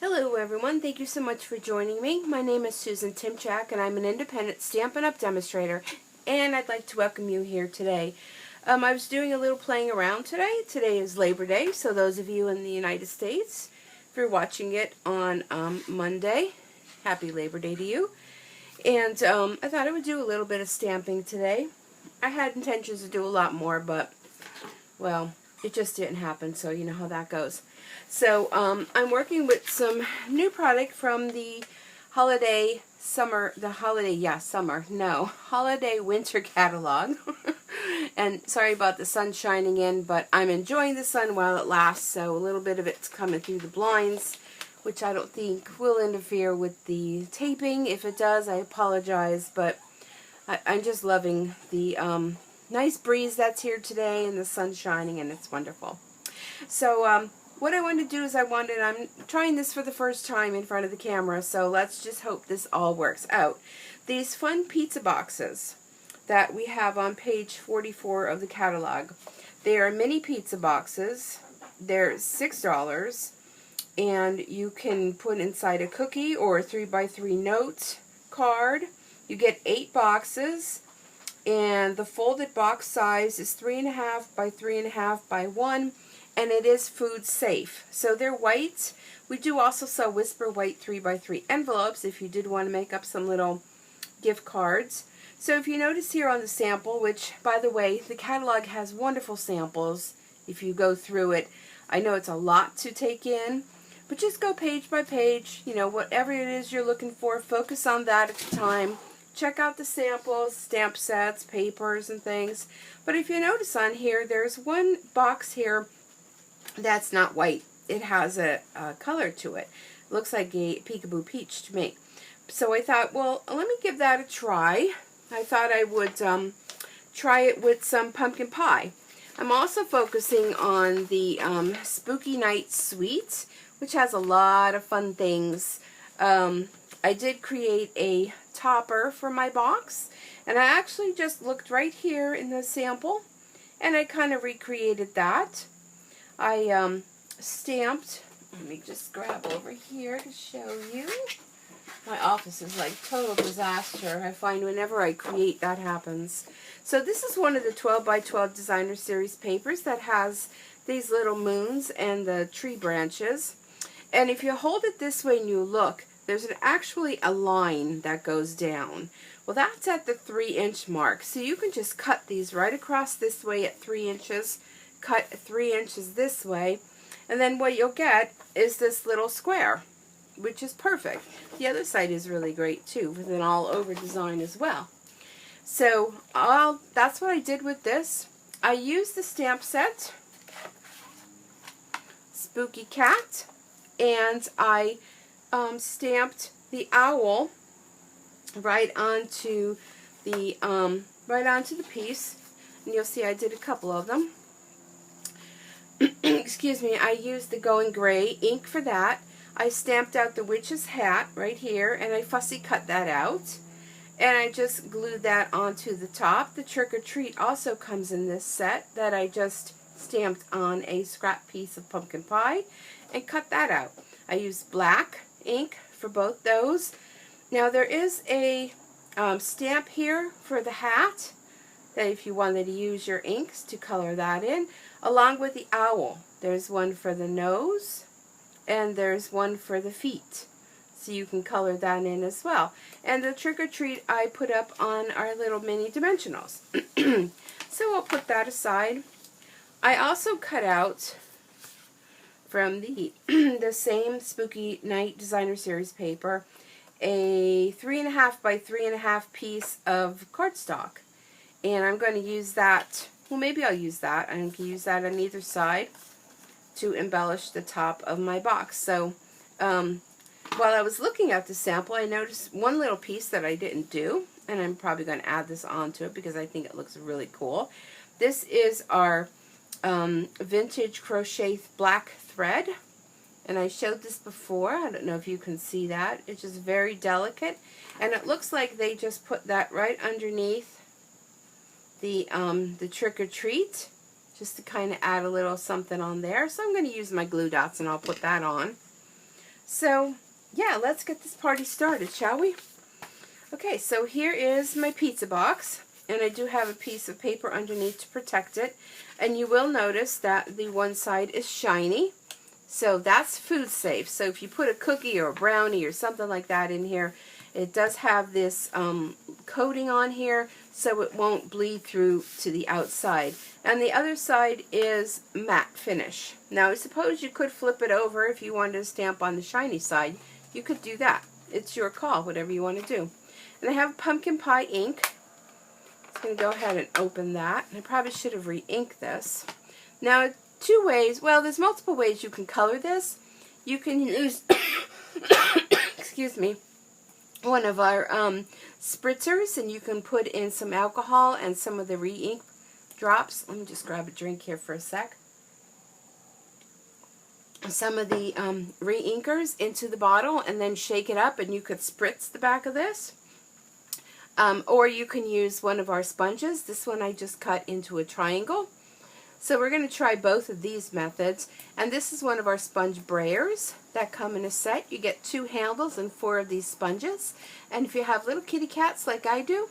Hello everyone, thank you so much for joining me. My name is Susan Timchak and I'm an independent Stampin' Up! Demonstrator, and I'd like to welcome you here today. I was doing a little playing around today. Today is Labor Day, so those of you in the United States, if you're watching it on Monday, happy Labor Day to you. And I thought I would do a little bit of stamping today. I had intentions to do a lot more, but, well, it just didn't happen, so you know how that goes. So I'm working with some new product from the holiday winter catalog. And sorry about the sun shining in, but I'm enjoying the sun while it lasts, so a little bit of it's coming through the blinds, which I don't think will interfere with the taping. If it does, I apologize, but I'm just loving the nice breeze that's here today and the sun shining, and it's wonderful. So what I want to do is I'm trying this for the first time in front of the camera, so let's just hope this all works out. These fun pizza boxes that we have on page 44 of the catalog, they are mini pizza boxes. They're $6, and you can put inside a cookie or a 3x3 note card. You get 8 boxes, and the folded box size is 3.5 by 3.5 by 1. And it is food safe. So they're white. We do also sell Whisper White 3x3 envelopes if you did want to make up some little gift cards. So if you notice here on the sample, which, by the way, the catalog has wonderful samples if you go through it. I know it's a lot to take in, but just go page by page. You know, whatever it is you're looking for, focus on that at the time. Check out the samples, stamp sets, papers, and things. But if you notice on here, there's one box here that's not white. It has a color to it. Looks like a peekaboo peach to me. So I thought, well, let me give that a try. I thought I would try it with some pumpkin pie. I'm also focusing on the Spooky Night Suite, which has a lot of fun things. I did create a topper for my box, and I actually just looked right here in the sample, and I kind of recreated that. I stamped, let me just grab over here to show you. My office is like total disaster. I find whenever I create that happens. So this is one of the 12x12 designer series papers that has these little moons and the tree branches. And if you hold it this way and you look, there's actually a line that goes down. Well, that's at the 3-inch mark. So you can just cut these right across this way at 3 inches. Cut 3 inches this way, and then what you'll get is this little square, which is perfect. The other side is really great too, with an all over design as well. So that's what I did with this. I used the stamp set, Spooky Cat, and I stamped the owl right onto the piece, and you'll see I did a couple of them. Excuse me, I used the Going Gray ink for that. I stamped out the witch's hat right here, and I fussy cut that out. And I just glued that onto the top. The Trick or Treat also comes in this set that I just stamped on a scrap piece of pumpkin pie and cut that out. I used black ink for both those. Now there is a stamp here for the hat, that if you wanted to use your inks to color that in, along with the owl. There's one for the nose, and there's one for the feet. So you can color that in as well. And the Trick or Treat I put up on our little mini dimensionals. So I'll put that aside. I also cut out from the the same Spooky Night Designer Series paper a 3.5 by 3.5 piece of cardstock. And I'm going to use that, well, maybe I'll use that. I can use that on either side to embellish the top of my box. So while I was looking at the sample, I noticed one little piece that I didn't do, and I'm probably going to add this onto it because I think it looks really cool. This is our vintage crochet black thread, and I showed this before. I don't know if you can see that. It's just very delicate, and it looks like they just put that right underneath the Trick or Treat, just to kind of add a little something on there. So I'm going to use my glue dots and I'll put that on. So, yeah, let's get this party started, shall we? Okay, so here is my pizza box, and I do have a piece of paper underneath to protect it. And you will notice that the one side is shiny, so that's food safe. So if you put a cookie or a brownie or something like that in here, it does have this coating on here, so it won't bleed through to the outside. And the other side is matte finish. Now, I suppose you could flip it over if you wanted to stamp on the shiny side. You could do that. It's your call, whatever you want to do. And I have pumpkin pie ink. I'm going to go ahead and open that. I probably should have re-inked this. Now, two ways. Well, there's multiple ways you can color this. You can use, excuse me, one of our spritzers, and you can put in some alcohol and some of the re-ink drops. Let me just grab a drink here for a sec. Some of the re-inkers into the bottle and then shake it up, and you could spritz the back of this. Or you can use one of our sponges. This one I just cut into a triangle. So we're going to try both of these methods. And this is one of our sponge brayers that come in a set. You get 2 handles and 4 of these sponges. And if you have little kitty cats like I do,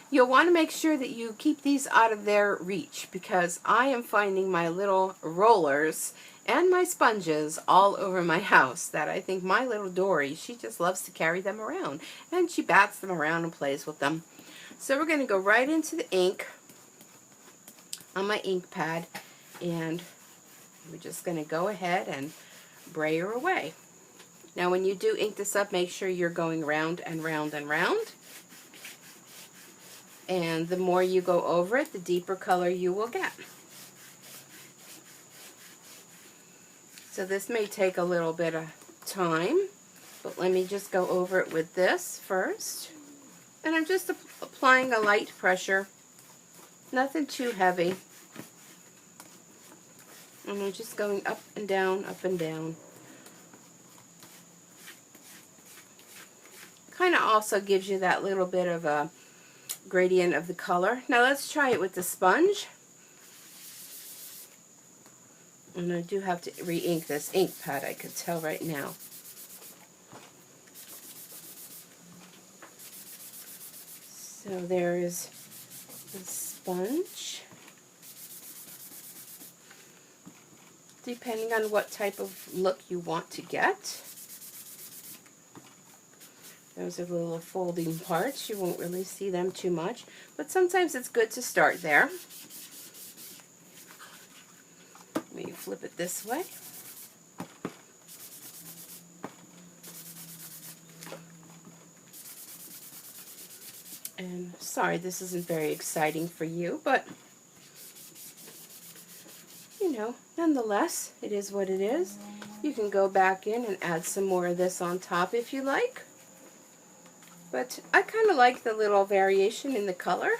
you'll want to make sure that you keep these out of their reach, because I am finding my little rollers and my sponges all over my house that I think my little Dory, she just loves to carry them around. And she bats them around and plays with them. So we're going to go right into the ink on my ink pad, and we're just going to go ahead and brayer away. Now when you do ink this up, make sure you're going round and round and round. And the more you go over it, the deeper color you will get. So this may take a little bit of time, but let me just go over it with this first. And I'm just applying a light pressure, nothing too heavy. And I'm just going up and down, up and down. Kind of also gives you that little bit of a gradient of the color. Now let's try it with the sponge. And I do have to re-ink this ink pad, I could tell right now. So there is the sponge. Depending on what type of look you want to get. Those are little folding parts. You won't really see them too much, but sometimes it's good to start there. Let me flip it this way. And sorry, this isn't very exciting for you, but you know, nonetheless, it is what it is. You can go back in and add some more of this on top if you like. But I kind of like the little variation in the color.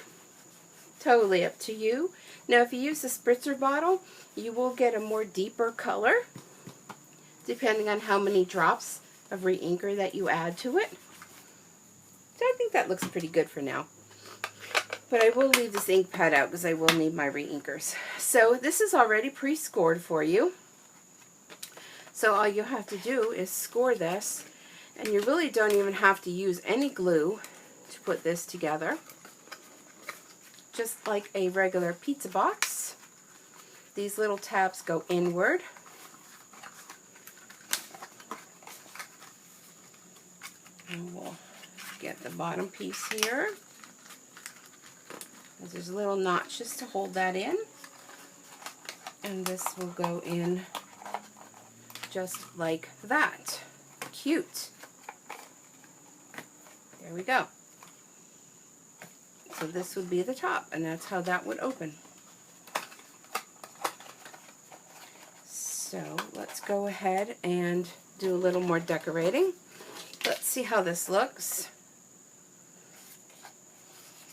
Totally up to you. Now, if you use the spritzer bottle, you will get a more deeper color, depending on how many drops of re-inker that you add to it. So I think that looks pretty good for now. But I will leave this ink pad out because I will need my re-inkers. So this is already pre-scored for you. So all you have to do is score this. And you really don't even have to use any glue to put this together. Just like a regular pizza box. These little tabs go inward. And we'll get the bottom piece here. There's little notches to hold that in. And this will go in just like that. Cute. There we go. So this would be the top, and that's how that would open. So let's go ahead and do a little more decorating. Let's see how this looks.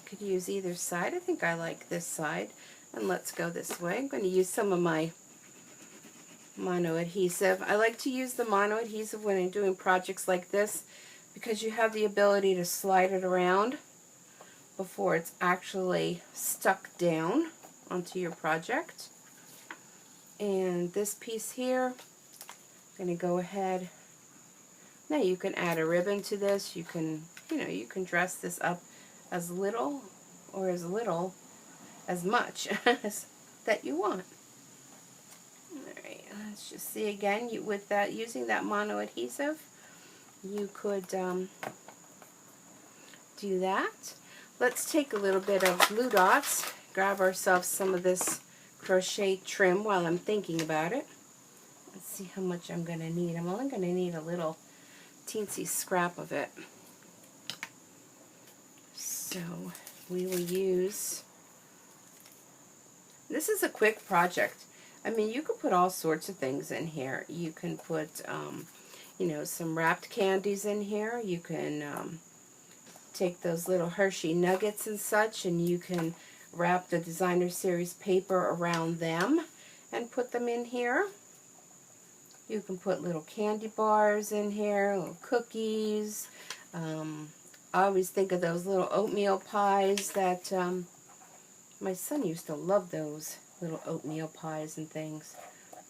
Could use either side. I think I like this side. And let's go this way. I'm going to use some of my mono adhesive. I like to use the mono adhesive when I'm doing projects like this because you have the ability to slide it around before it's actually stuck down onto your project. And this piece here, I'm going to go ahead Now you can add a ribbon to this. You can, you can dress this up as little or as little, as much as that you want. Alright, let's just see again, with that, using that mono adhesive, you could do that. Let's take a little bit of glue dots, grab ourselves some of this crochet trim while I'm thinking about it. Let's see how much I'm going to need. I'm only going to need a little teensy scrap of it. So we will use, this is a quick project. I mean, you could put all sorts of things in here. You can put, some wrapped candies in here. You can take those little Hershey nuggets and such, and you can wrap the designer series paper around them and put them in here. You can put little candy bars in here, little cookies. I always think of those little oatmeal pies that my son used to love, those little oatmeal pies and things.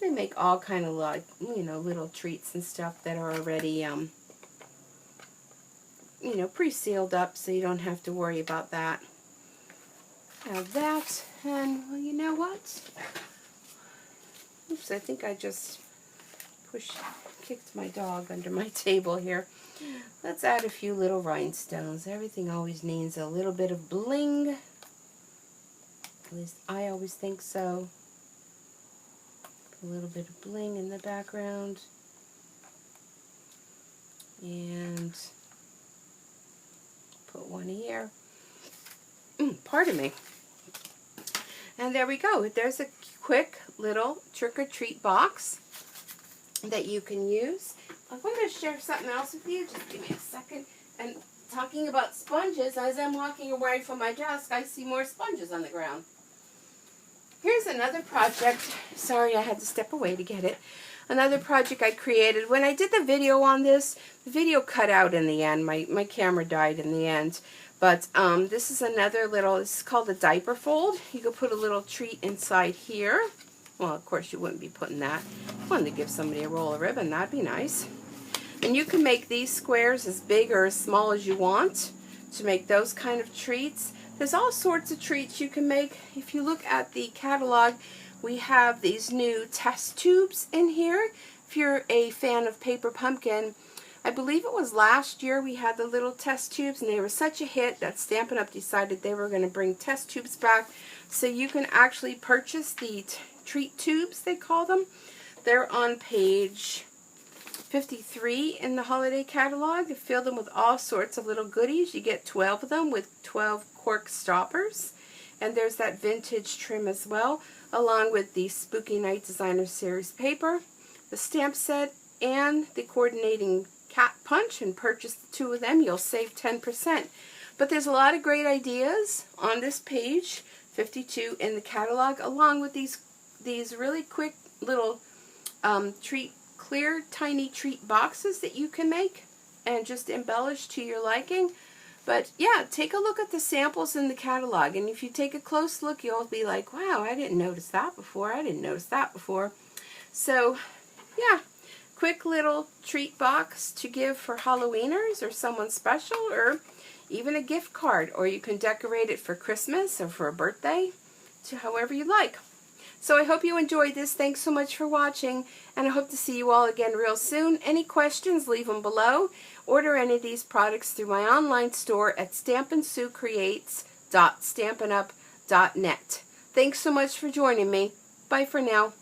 They make all kind of like, little treats and stuff that are already, pre-sealed up, so you don't have to worry about that. Have that, and well, you know what? Oops, I think I just kicked my dog under my table here. Let's add a few little rhinestones. Everything always needs a little bit of bling. At least I always think so. A little bit of bling in the background. And put one here. Pardon me. And there we go. There's a quick little trick-or-treat box that you can use. I'm going to share something else with you. Just give me a second. And talking about sponges, as I'm walking away from my desk, I see more sponges on the ground. Here's another project. Sorry, I had to step away to get it. Another project I created. When I did the video on this, the video cut out in the end. My camera died in the end. But this is another little, this is called a diaper fold. You could put a little treat inside here. Well, of course, you wouldn't be putting that. I wanted to give somebody a roll of ribbon. That'd be nice. And you can make these squares as big or as small as you want to make those kind of treats. There's all sorts of treats you can make. If you look at the catalog, we have these new test tubes in here. If you're a fan of Paper Pumpkin, I believe it was last year we had the little test tubes, and they were such a hit that Stampin' Up! Decided they were going to bring test tubes back. So you can actually purchase the treat tubes, they call them. They're on page 53 in the holiday catalog. You fill them with all sorts of little goodies. You get 12 of them with 12 cork stoppers. And there's that vintage trim as well, along with the Spooky Night Designer Series paper, the stamp set, and the coordinating cat punch. And purchase the two of them, you'll save 10%. But there's a lot of great ideas on this page 52 in the catalog, along with these really quick little clear tiny treat boxes that you can make and just embellish to your liking. But yeah, take a look at the samples in the catalog, and if you take a close look, you'll be like, wow, I didn't notice that before. I didn't notice that before. So yeah, quick little treat box to give for Halloweeners or someone special, or even a gift card, or you can decorate it for Christmas or for a birthday, to however you like. So I hope you enjoyed this. Thanks so much for watching, and I hope to see you all again real soon. Any questions, leave them below. Order any of these products through my online store at stampinsuecreates.stampinup.net. Thanks so much for joining me. Bye for now.